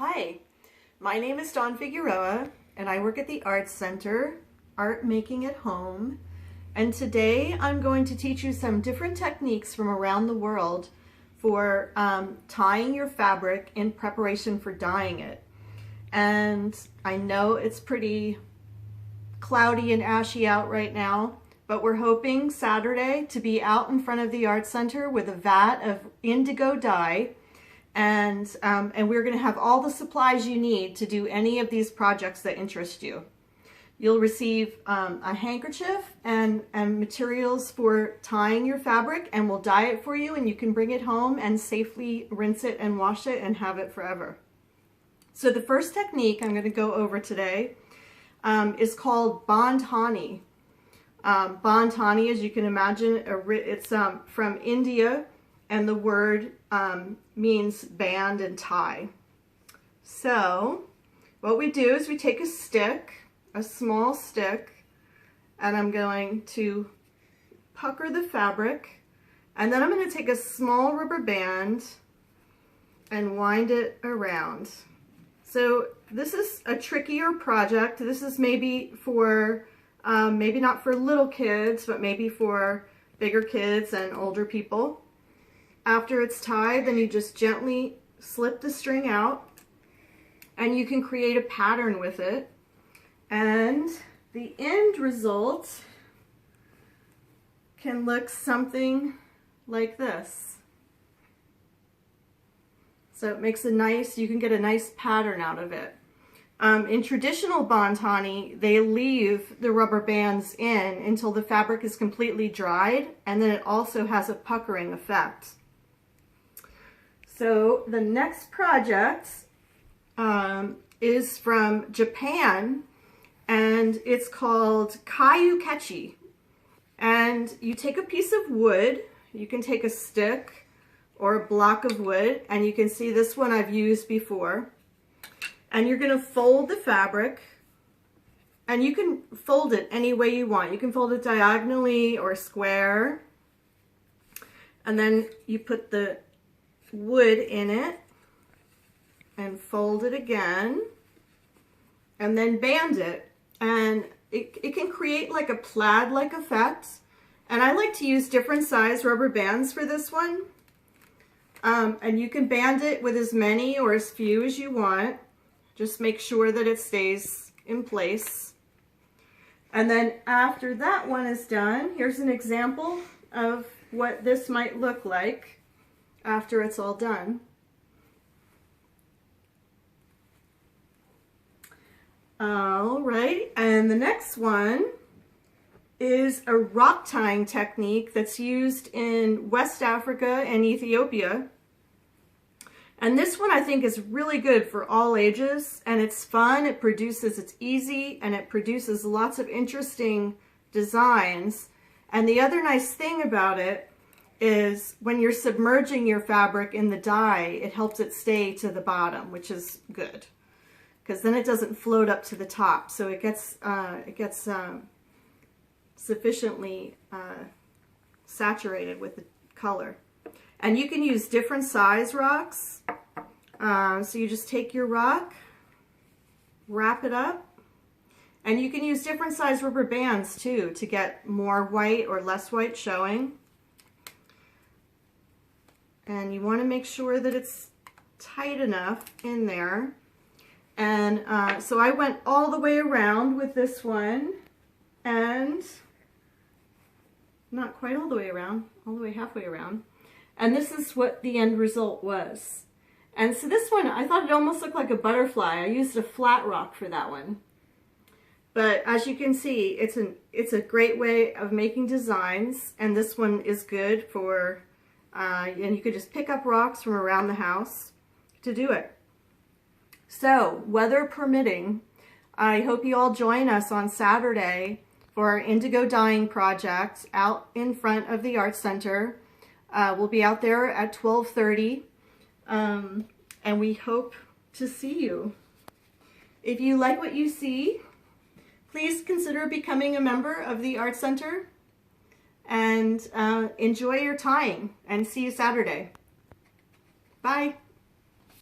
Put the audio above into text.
Hi, my name is Dawn Figueroa and I work at the Arts Center, ArtMaking at Home. And today I'm going to teach you some different techniques from around the world for tying your fabric in preparation for dyeing it. And I know it's pretty cloudy and ashy out right now, but we're hoping Saturday to be out in front of the Arts Center with a vat of indigo dye. And we're going to have all the supplies you need to do any of these projects that interest you. You'll receive a handkerchief and materials for tying your fabric, and we'll dye it for you, and you can bring it home and safely rinse it and wash it and have it forever. So the first technique I'm going to go over today is called bandhani. Bandhani, as you can imagine, it's from India, and the word means band and tie. So what we do is we take a stick, a small stick, and I'm going to pucker the fabric, and then I'm going to take a small rubber band and wind it around. So this is a trickier project. This is maybe for, maybe not for little kids, but maybe for bigger kids and older people. After it's tied, then you just gently slip the string out and you can create a pattern with it. And the end result can look something like this. So it makes a nice, you can get a nice pattern out of it. In traditional bandhani, they leave the rubber bands in until the fabric is completely dried, and then it also has a puckering effect. So the next project is from Japan, and it's called Caillou Ketchi. And you take a piece of wood, you can take a stick or a block of wood, and you can see this one I've used before. And you're going to fold the fabric, and you can fold it any way you want. You can fold it diagonally or square, and then you put the wood in it and fold it again and then band it, and it can create like a plaid-like effect. And I like to use different size rubber bands for this one, and you can band it with as many or as few as you want. Just make sure that it stays in place. And then after that one is done, here's an example of what this might look like after it's all done. All right, and the next one is a rock tying technique that's used in West Africa and Ethiopia. And this one I think is really good for all ages, and it's fun, it's easy, and it produces lots of interesting designs. And the other nice thing about it is when you're submerging your fabric in the dye, it helps it stay to the bottom, which is good, because then it doesn't float up to the top. So it gets sufficiently saturated with the color. And you can use different size rocks. So you just take your rock, wrap it up, and you can use different size rubber bands too to get more white or less white showing. And you want to make sure that it's tight enough in there. And so I went all the way around with this one, and not quite all the way around, all the way halfway around. And this is what the end result was. And so this one, I thought it almost looked like a butterfly. I used a flat rock for that one. But as you can see, it's a great way of making designs, and this one is good for, and you could just pick up rocks from around the house to do it. So, weather permitting, I hope you all join us on Saturday for our indigo dyeing project out in front of the Arts Center. We'll be out there at 12:30, and we hope to see you. If you like what you see, please consider becoming a member of the Arts Center, and enjoy your tying, and see you Saturday. Bye.